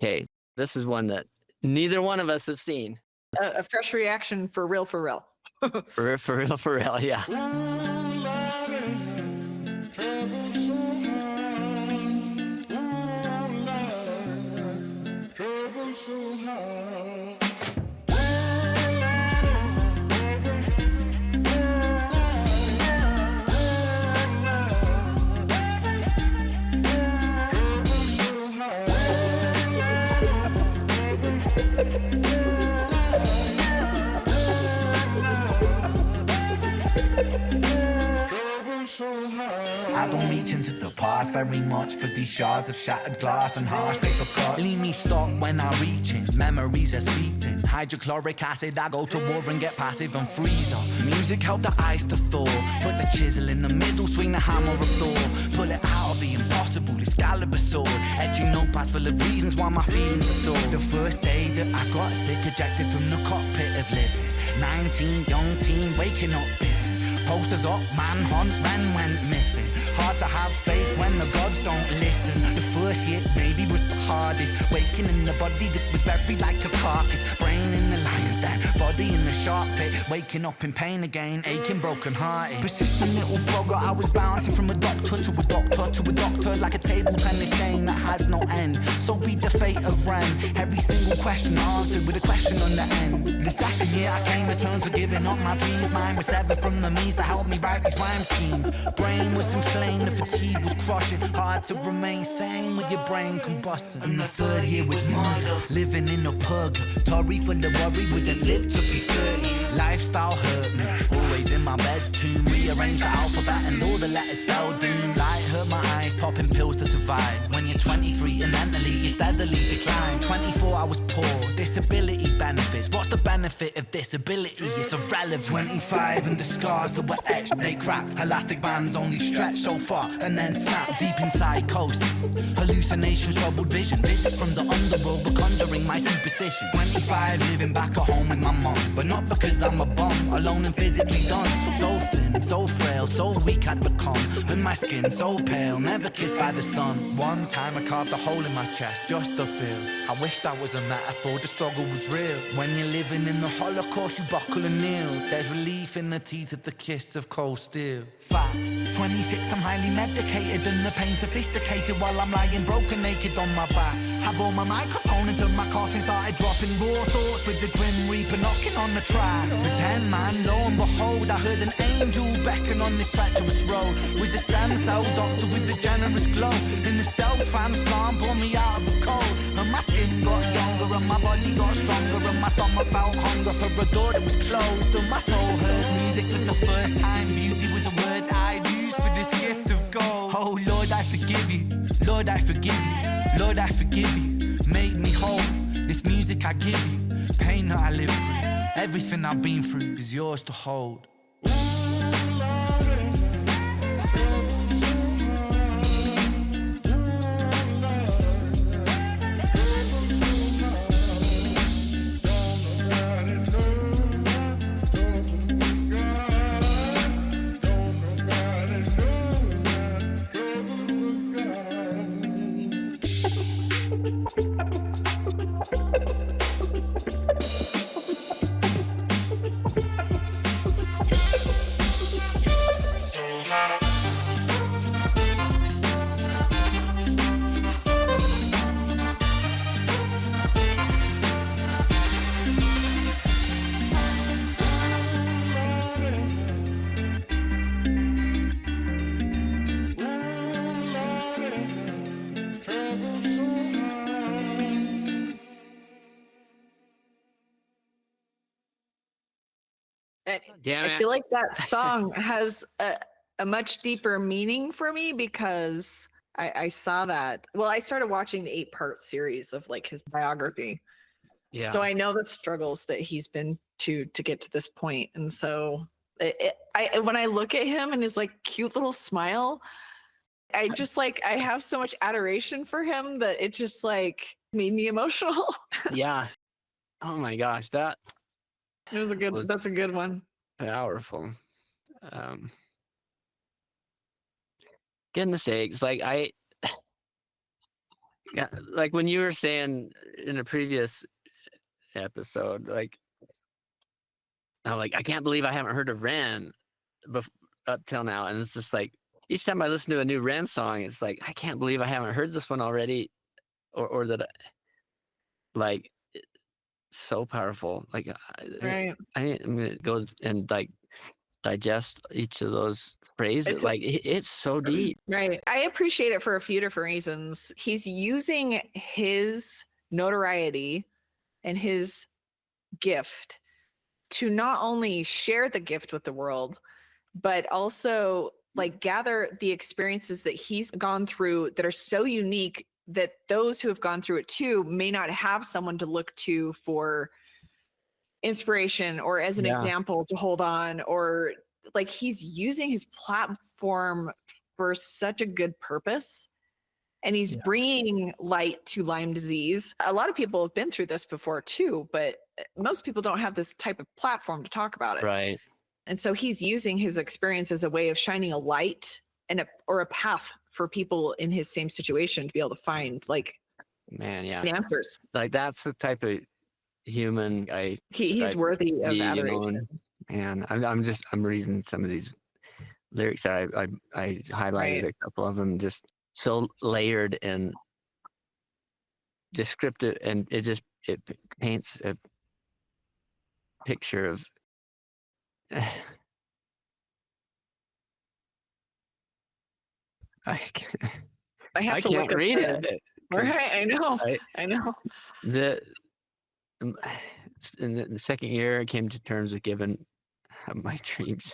Okay, this is one that neither one of us have seen. A fresh reaction for real, for real. For real, yeah. I don't reach into the past very much for these shards of shattered glass and harsh paper cuts. Leave me stuck when I reach in, memories are seeped in. Hydrochloric acid, I go to war and get passive and freeze up. Music help the ice to thaw. Put the chisel in the middle, swing the hammer of Thor. Pull it out of the impossible, Excalibur sword. Etching notepads full of reasons why my feelings are sore. The first day that I got sick, ejected from the cockpit of living. 19, young teen, waking up bitter. Posters up, manhunt, Ren went missing. Hard to have faith when the gods don't listen. The first hit maybe was the hardest. Waking in the body that was buried like a carcass. Brain in the lion's den, body in the shark pit. Waking up in pain again, aching, broken hearted. Persistent little blogger, I was bouncing from a doctor to a doctor to a doctor. Like a table tennis game that has no end. So read the fate of Ren. Every single question answered with a question on the end. The second year I came to terms with giving up my dreams. Mine was severed from the means to help me write these rhyme schemes. Brain was inflamed, the fatigue was crushing. Hard to remain sane with your brain combusting. And the third year was murder, living in a purgatory full of worry. Wouldn't live to be 30. Lifestyle hurt me, always in my bed tomb. Rearrange the alphabet and all the letters spell doom. Light hurt my eyes, popping pills to survive. When you're 23 and mentally you steadily decline. 24 I was poor, disability benefits. What's the benefit of disability? It's irrelevant. 25 and the scars that were etched, they crack. Elastic bands only stretch so far and then snap. Deep in psychosis, hallucinations, troubled vision. Visits from the underworld were conjuring my superstition. 25 living back at home with my mum, but not because I'm a bum, alone and physically done. So thin, so frail, so weak I'd become. And my skin so pale, never kissed by the sun. One time I carved a hole in my chest just to feel. I wished that was a metaphor, the struggle was real. When you're living in the Holocaust you buckle and kneel. There's relief in the teeth of the kiss of cold steel. Fact, 26 I'm highly medicated and the pain sophisticated. While I'm lying broken naked on my back, I bore my microphone until my coffin started dropping. Raw thoughts with the grim reaper knocking on the track. But then man, lo and behold, I heard an angel beckon on this treacherous road. Was a stem cell doctor with a generous glow. In the cell transplant brought me out of the cold. And my skin got younger and my body got stronger. And my stomach felt hunger for a door that was closed. And my soul heard music for the first time. Beauty was a word I'd use for this gift of gold. Oh Lord, I forgive you. Lord, I forgive you. Lord, I forgive you. Make me whole. This music I give you. Pain that I live through. Everything I've been through is yours to hold. I feel like that song has a much deeper meaning for me because I saw that. Well, I started watching the 8-part series of like his biography. Yeah. So I know the struggles that he's been to get to this point. And so when I look at him and his like cute little smile, I just like, I have so much adoration for him that it just like made me emotional. Yeah. Oh my gosh. That's a good one. Powerful. Goodness sakes. Like Yeah, like when you were saying in a previous episode, like, I can't believe I haven't heard of Ren up till now. And it's just like, each time I listen to a new Ren song, it's like, I can't believe I haven't heard this one already. Or that, like, so powerful. Like, Right. I'm going to go and like digest each of those phrases. Like, it's so deep. Right. I appreciate it for a few different reasons. He's using his notoriety and his gift to not only share the gift with the world, but also like gather the experiences that he's gone through that are so unique that those who have gone through it too may not have someone to look to for inspiration or as an example to hold on, or like he's using his platform for such a good purpose. And he's bringing light to Lyme disease. A lot of people have been through this before too, but most people don't have this type of platform to talk about it. Right. And so he's using his experience as a way of shining a light and a path for people in his same situation to be able to find answers. Like that's the type of human he's worthy of adoration. And I'm reading some of these lyrics. I highlighted a couple of them, just so layered and descriptive, and it paints a picture of I can't read it. Right, I know. I know. In the second year, I came to terms with giving up my dreams.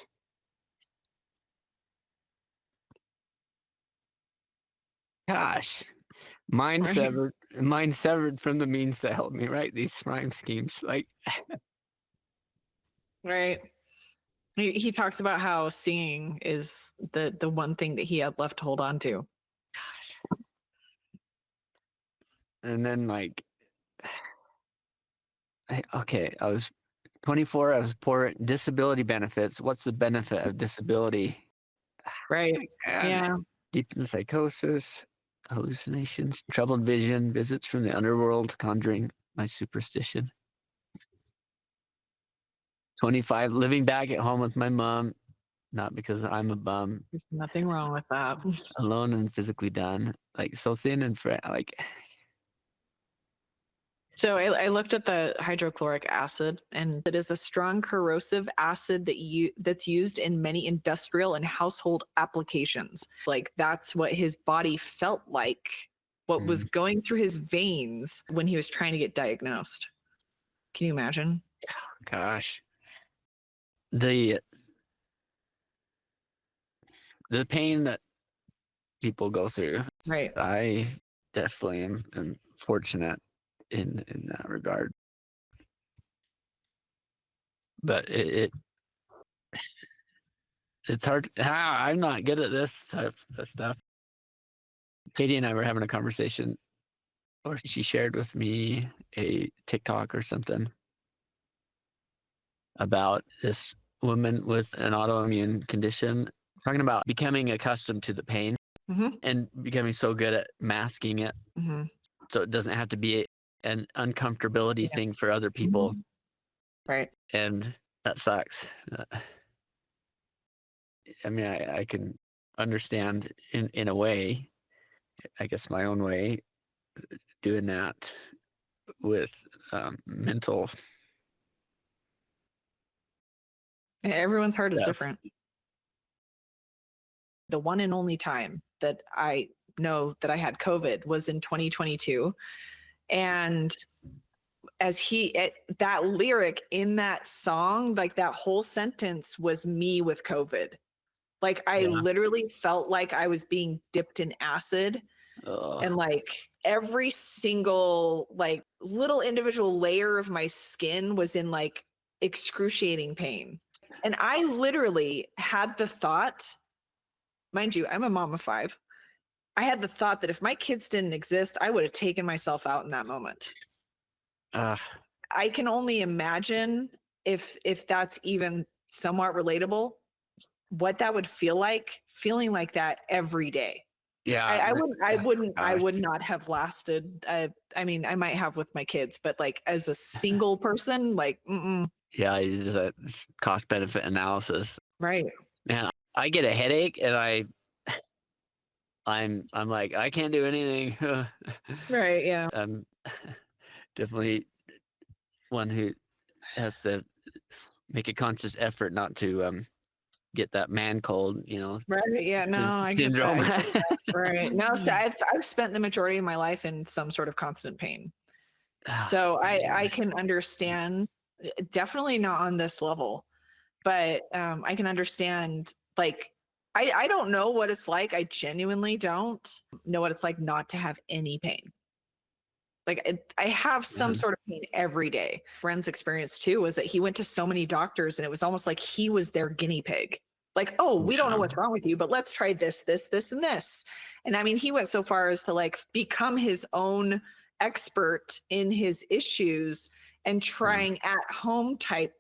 Gosh, mine severed from the means that helped me write these rhyme schemes. Like, right. He talks about how singing is the one thing that he had left to hold on to. Gosh. And then like, I was 24. I was poor. Disability benefits. What's the benefit of disability? Right. And deep in psychosis, hallucinations, troubled vision, visits from the underworld, conjuring my superstition. 25, living back at home with my mom, not because I'm a bum. There's nothing wrong with that. Alone and physically done, like so thin and like. So I looked at the hydrochloric acid, and it is a strong corrosive acid that's used in many industrial and household applications. Like that's what his body felt like, what was going through his veins when he was trying to get diagnosed. Can you imagine? Gosh. The pain that people go through. Right. I definitely am fortunate in that regard. But it's hard. I'm not good at this type of stuff. Katie and I were having a conversation, or she shared with me a TikTok or something about this woman with an autoimmune condition, talking about becoming accustomed to the pain and becoming so good at masking it. So it doesn't have to be an uncomfortability thing for other people. Right. And that sucks. I mean, I can understand in a way, I guess my own way, doing that with mental. Everyone's heart is different. The one and only time that I know that I had COVID was in 2022. And as that lyric in that song, like that whole sentence was me with COVID. Like I literally felt like I was being dipped in acid. And like every single like little individual layer of my skin was in like excruciating pain. And I literally had the thought, mind you, I'm a mom of 5. I had the thought that if my kids didn't exist, I would have taken myself out in that moment. I can only imagine if that's even somewhat relatable, what that would feel like, feeling like that every day. Yeah. I would not have lasted. I mean, I might have with my kids, but like as a single person, like, yeah, it's a cost benefit analysis. Right. Man, I get a headache and I'm like, I can't do anything. Right. Yeah. I'm definitely one who has to make a conscious effort not to get that man cold, Right. Yeah. No, I get syndrome. that. I get that. Right. No, so I've spent the majority of my life in some sort of constant pain. So I can understand, definitely not on this level, but I can understand, like, I don't know what it's like. I genuinely don't know what it's like not to have any pain. Like I have some sort of pain every day. Ren's experience too was that he went to so many doctors and it was almost like he was their guinea pig. Like, oh, we don't know what's wrong with you, but let's try this, and this. And I mean, he went so far as to like become his own expert in his issues and trying at home type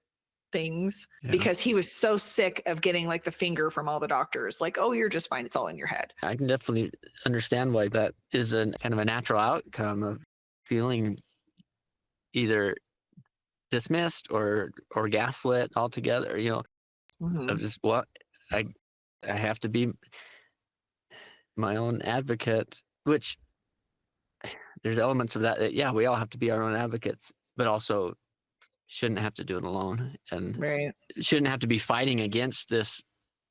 things because he was so sick of getting like the finger from all the doctors. Like, oh, you're just fine. It's all in your head. I can definitely understand why that is a kind of a natural outcome of feeling either dismissed or gaslit altogether, of just what I have to be my own advocate, which there's elements of that, yeah, we all have to be our own advocates, but also shouldn't have to do it alone and shouldn't have to be fighting against this.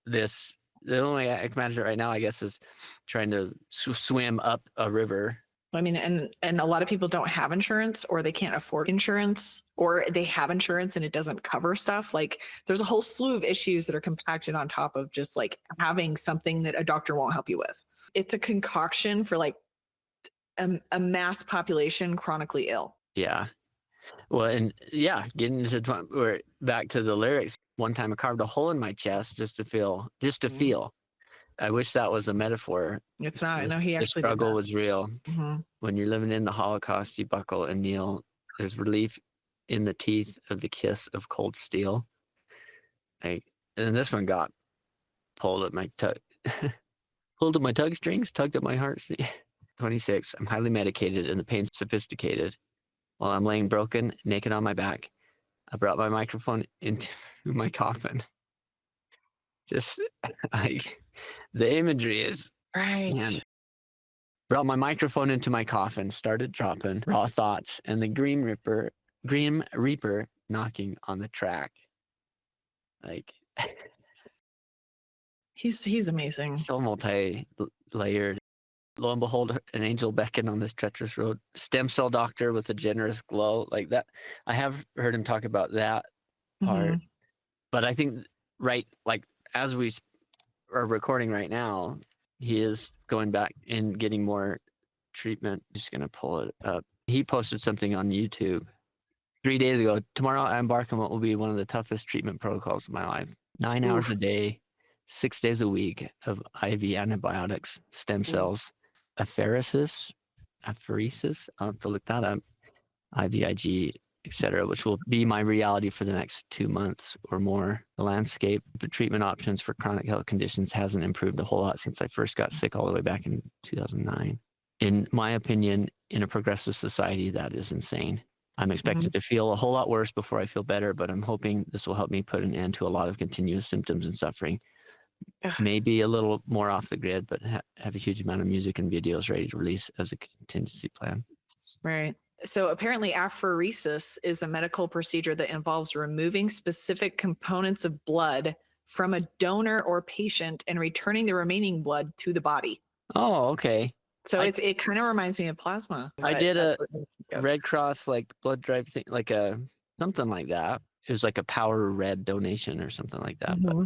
The only way I can imagine it right now, I guess, is trying to swim up a river. I mean, and a lot of people don't have insurance or they can't afford insurance or they have insurance and it doesn't cover stuff. Like there's a whole slew of issues that are compacted on top of just like having something that a doctor won't help you with. It's a concoction for like a mass population chronically ill. Yeah. Well, and yeah, getting into we're back to the lyrics. One time I carved a hole in my chest just to feel. I wish that was a metaphor. It's not. I know he actually the struggle did that. was real. When you're living in the Holocaust, you buckle and kneel. There's relief in the teeth of the kiss of cold steel. And this one got pulled at my pulled at my tug strings, tugged at my heartstrings. 26. I'm highly medicated and the pain's sophisticated. While I'm laying broken, naked on my back, I brought my microphone into my coffin. Just like the imagery is right. Man, brought my microphone into my coffin, started dropping raw thoughts, and the Grim Reaper knocking on the track. Like he's amazing. So multi-layered. Lo and behold, an angel beckoned on this treacherous road. Stem cell doctor with a generous glow, like that. I have heard him talk about that part, but I think like as we are recording right now, he is going back and getting more treatment. Just gonna pull it up. He posted something on YouTube 3 days ago. Tomorrow I embark on what will be one of the toughest treatment protocols of my life. 9 hours a day, 6 days a week of IV antibiotics, stem cells, apheresis. I'll have to look that up. IVIG, etc., which will be my reality for the next 2 months or more. The landscape, the treatment options for chronic health conditions hasn't improved a whole lot since I first got sick all the way back in 2009. In my opinion, in a progressive society, that is insane. I'm expected to feel a whole lot worse before I feel better, but I'm hoping this will help me put an end to a lot of continuous symptoms and suffering. Maybe a little more off the grid, but have a huge amount of music and videos ready to release as a contingency plan. Right. So apparently apheresis is a medical procedure that involves removing specific components of blood from a donor or patient and returning the remaining blood to the body. Oh, okay. So it kind of reminds me of plasma. I did a Red Cross like blood drive thing, like a something like that. It was like a Power Red donation or something like that. But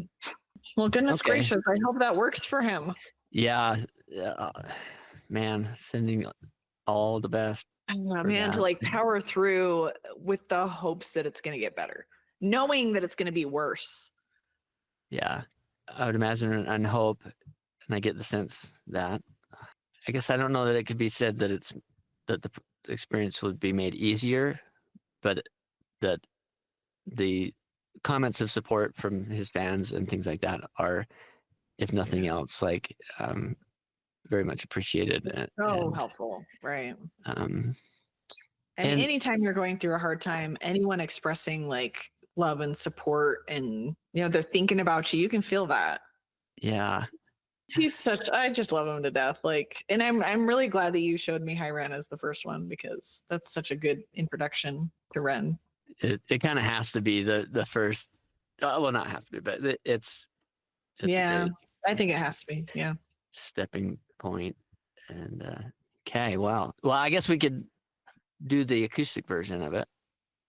well, goodness gracious, I hope that works for him. Yeah, man, sending all the best. Man, to like power through with the hopes that it's going to get better, knowing that it's going to be worse. Yeah, I would imagine and hope, and I get the sense that, I guess I don't know that it could be said that the experience would be made easier, but that the comments of support from his fans and things like that are, if nothing else, like very much appreciated. So helpful, right? And anytime you're going through a hard time, anyone expressing like love and support, and they're thinking about you, you can feel that. Yeah. I just love him to death. Like, and I'm really glad that you showed me Hi Ren as the first one, because that's such a good introduction to Ren. It kind of has to be the first. Well, not has to be, but it's yeah, I think it has to be. Yeah. Stepping point. And okay, well, I guess we could do the acoustic version of it.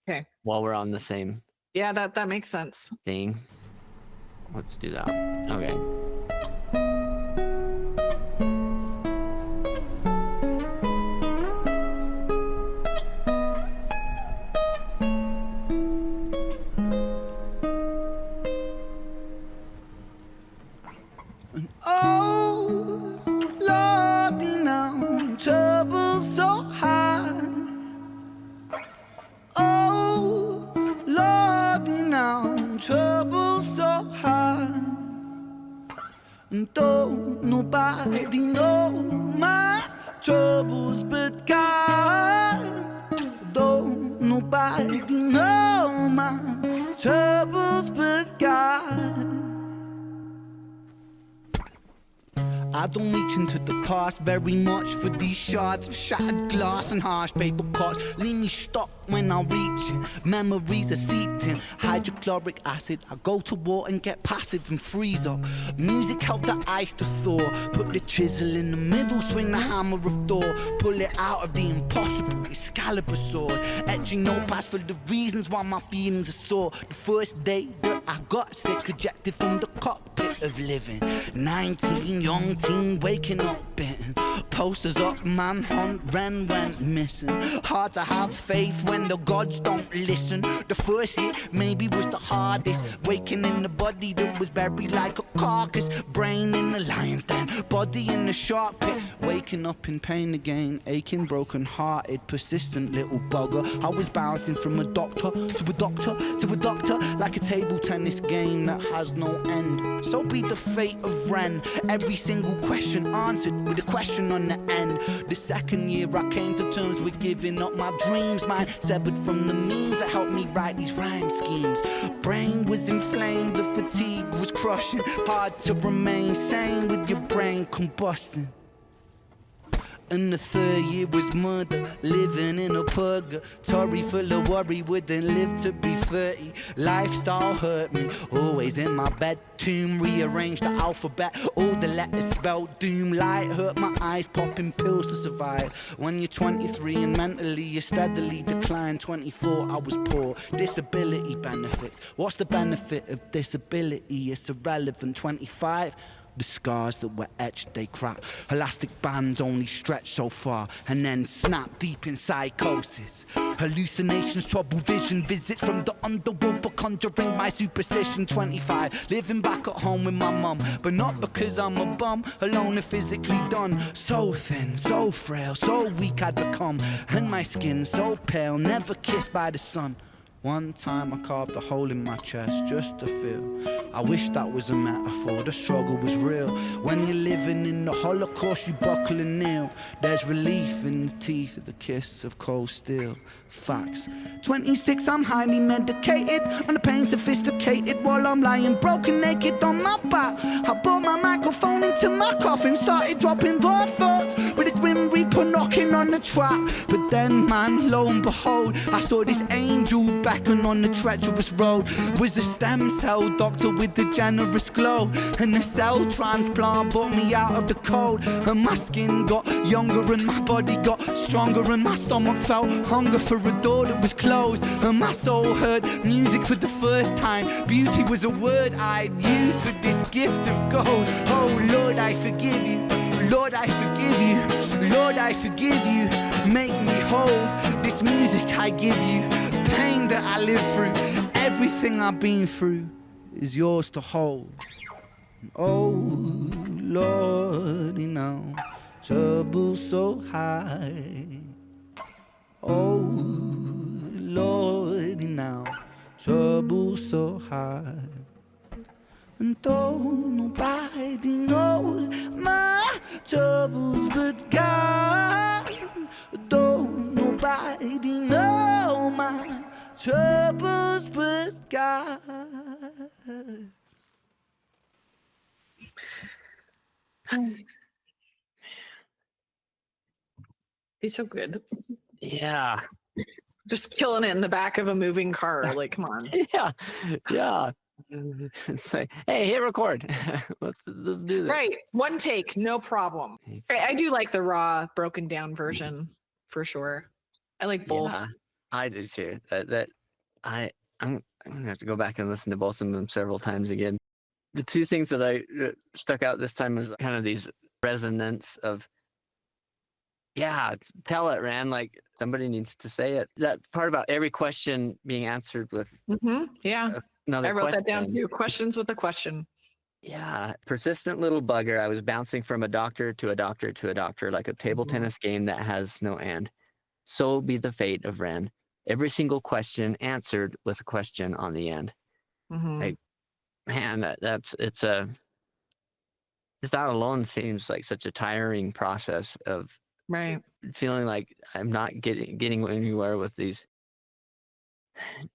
Okay. While we're on the same. Yeah, that makes sense. Thing. Let's do that. Okay. Don't nobody know my troubles but God. Don't nobody know my troubles but God. I don't reach into the past very much for these shards of shattered glass and harsh paper cuts. Leave me stuck when I'm reaching. Memories are seeping. Hydrochloric acid. I go to war and get passive and freeze up. Music helped the ice to thaw. Put the chisel in the middle, swing the hammer of Thor. Pull it out of the impossible, Excalibur sword. Etching notepads for the reasons why my feelings are sore. The first day that I got sick, ejected from the cockpit of living. 19, young teen, waking up bitten. Posters up, manhunt, Ren went missing. Hard to have faith when the gods don't listen. The first hit maybe was the hardest. Waking in the body that was buried like a carcass. Brain in the lion's den, body in the shark pit. Waking up in pain again, aching, broken hearted, persistent little bugger. I was bouncing from a doctor to a doctor to a doctor, like a table tennis game that has no end. So be the fate of Ren. Every single question answered with a question on the end. The second year I came to terms with giving up my dreams. Mine severed from the means that helped me write these rhyme schemes. Brain was inflamed, the fatigue was crushing. Hard to remain sane with your brain combusting. And the third year was murder, living in a purgatory full of worry, wouldn't live to be 30. Lifestyle hurt me, always in my bed. Tomb rearranged the alphabet, all the letters spelled doom. Light hurt my eyes, popping pills to survive. When you're 23 and mentally you steadily decline. 24, I was poor, disability benefits. What's the benefit of disability? It's irrelevant. 25, the scars that were etched, they crack. Elastic bands only stretch so far and then snap deep in psychosis. Hallucinations, trouble vision, visits from the underworld for conjuring my superstition. 25, living back at home with my mum, but not because I'm a bum, alone and physically done. So thin, so frail, so weak I'd become, and my skin so pale, never kissed by the sun. One time I carved a hole in my chest just to feel. I wish that was a metaphor, the struggle was real. When you're living in the Holocaust, you buckle and kneel. There's relief in the teeth of the kiss of cold steel. Facts. 26, I'm highly medicated, and the pain sophisticated, while I'm lying broken naked on my back. I brought my microphone into my coffin, started dropping raw thoughts with a grim reaper knocking on the trap. But then, man, lo and behold, I saw this angel beckon on the treacherous road. Was a stem cell doctor with a generous glow, and the cell transplant brought me out of the cold. And my skin got younger and my body got stronger, and my stomach felt hunger for a door that was closed. And my soul heard music for the first time. Beauty was a word I'd use for this gift of gold. Oh Lord, I forgive you. Lord, I forgive you. Lord, I forgive you. Make me whole. This music I give you, pain that I live through, everything I've been through is yours to hold. Oh Lord, you know, trouble so high. Oh Lord, you know, trouble so high. And don't nobody know my troubles but God. Don't nobody know my troubles but God. He's so good. Yeah. Just killing it in the back of a moving car. Like, come on. Yeah. It's like, hey, hit record. let's do this. Right. One take, no problem. I do like the raw, broken down version for sure. I like both. Yeah, I do too. I'm gonna have to go back and listen to both of them several times again. The two things that I stuck out this time was kind of these resonance of, yeah, tell it, Ren. Like somebody needs to say it. That part about every question being answered with yeah. Another I wrote question. that down too. Questions with a question. Yeah, persistent little bugger. I was bouncing from a doctor to a doctor to a doctor like a table tennis game that has no end. So be the fate of Ren. Every single question answered with a question on the end. Like, man, just that alone seems like such a tiring process of feeling like I'm not getting anywhere with these,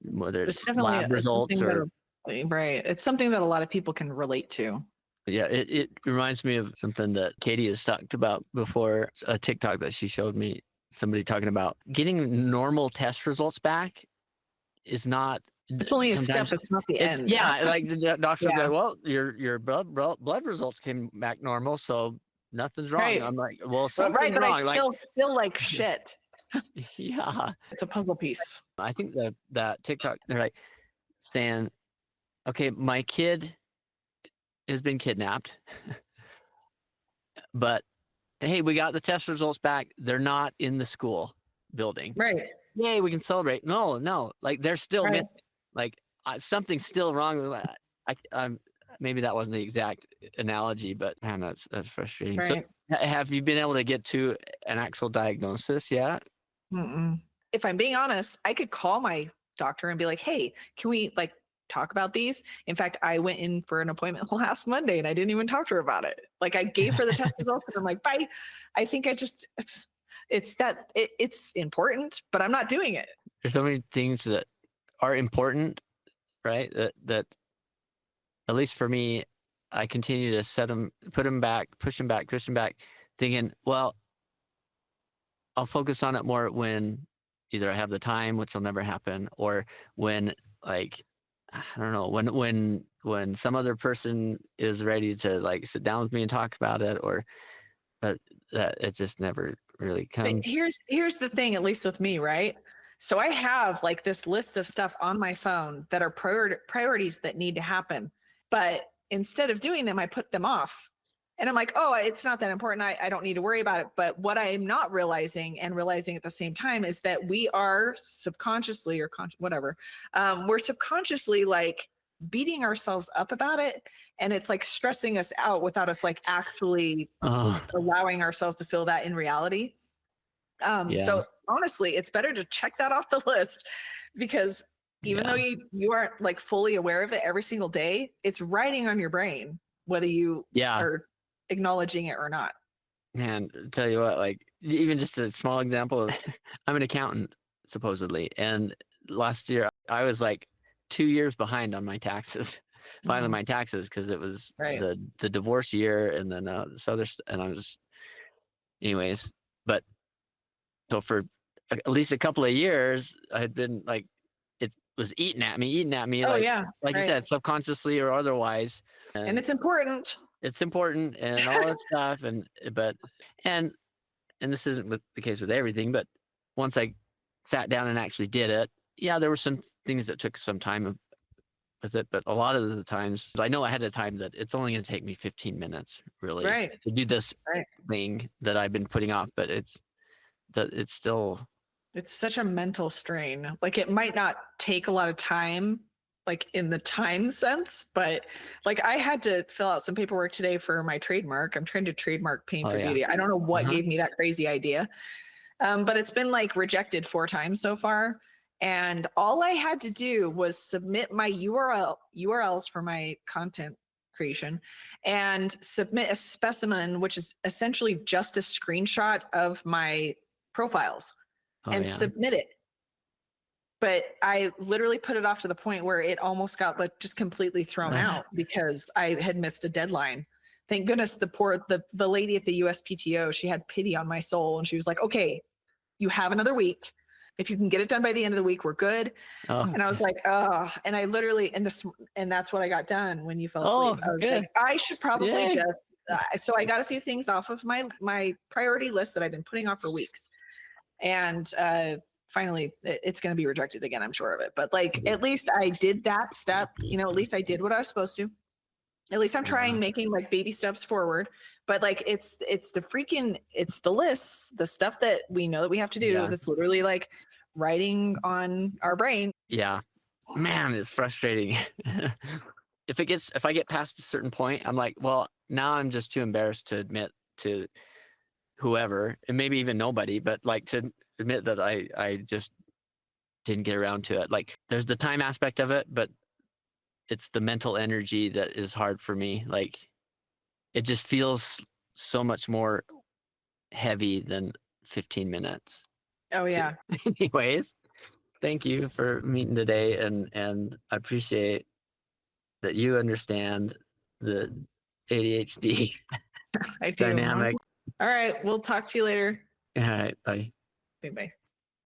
whether it's lab results or it's something that a lot of people can relate to. Yeah, it reminds me of something that Katie has talked about before, a TikTok that she showed me, somebody talking about getting normal test results back is not. It's only a step. It's not the end. Yeah, like the doctor will be like, well, your blood results came back normal, so nothing's wrong. Right. I'm like, well, something's wrong. I still feel like shit. Yeah. It's a puzzle piece. I think that TikTok, they're like saying, okay, my kid has been kidnapped, but hey, we got the test results back. They're not in the school building. Right. Yay, we can celebrate. No, like they're still like something's still wrong with that. Maybe that wasn't the exact analogy, but man, that's frustrating. Right. So, have you been able to get to an actual diagnosis yet? If I'm being honest, I could call my doctor and be like, hey, can we like talk about these? In fact, I went in for an appointment last Monday and I didn't even talk to her about it. Like I gave her the test results and I'm like, bye. I think it's important, but I'm not doing it. There's so many things that are important, right? That at least for me, I continue to put them back, push them back, thinking, well, I'll focus on it more when either I have the time, which will never happen, or when like, I don't know, when some other person is ready to like sit down with me and talk about it, but that it just never really comes. But here's the thing, at least with me, right? So I have like this list of stuff on my phone that are priorities that need to happen, but instead of doing them, I put them off. And I'm like, oh, it's not that important. I don't need to worry about it. But what I'm not realizing and realizing at the same time is that we are subconsciously or whatever, we're subconsciously like beating ourselves up about it. And it's like stressing us out without us like actually allowing ourselves to feel that in reality. So honestly, it's better to check that off the list because even though you aren't like fully aware of it every single day, it's writing on your brain, whether you are acknowledging it or not. Man, tell you what, like even just a small example, I'm an accountant supposedly, and last year I was like 2 years behind on my taxes, filing my taxes because it was the divorce year and then this other and I was anyways, but so for at least a couple of years I had been like it was eating at me like you said, subconsciously or otherwise, and it's important. It's important and all that stuff, and this isn't the case with everything, but once I sat down and actually did it, there were some things that took some time with it, but a lot of the times I know ahead of time that it's only going to take me 15 minutes really to do this thing that I've been putting off, but it's such a mental strain. Like it might not take a lot of time like in the time sense, but like I had to fill out some paperwork today for my trademark. I'm trying to trademark Pain for Beauty. I don't know what gave me that crazy idea. But it's been like rejected 4 times so far. And all I had to do was submit my URLs for my content creation, and submit a specimen, which is essentially just a screenshot of my profiles, and submit it. But I literally put it off to the point where it almost got like just completely thrown out because I had missed a deadline. Thank goodness the lady at the USPTO, she had pity on my soul, and she was like, okay, you have another week. If you can get it done by the end of the week, we're good. And I was like, oh, and I literally, and that's what I got done when you fell asleep. I was like, I should probably just, so I got a few things off of my priority list that I've been putting off for weeks. And finally, it's going to be rejected again, I'm sure of it. But like, at least I did that step, at least I did what I was supposed to. At least I'm trying making like baby steps forward. But like, it's the lists, the stuff that we know that we have to do. That's literally like writing on our brain. Yeah, man, it's frustrating. If I get past a certain point, I'm like, well, now I'm just too embarrassed to admit to whoever, and maybe even nobody, but like to admit that I just didn't get around to it. Like, there's the time aspect of it, but it's the mental energy that is hard for me. Like, it just feels so much more heavy than 15 minutes. Oh yeah. Anyways, thank you for meeting today, and I appreciate that you understand the ADHD I do. dynamic. All right, we'll talk to you later. All right, bye. Bye.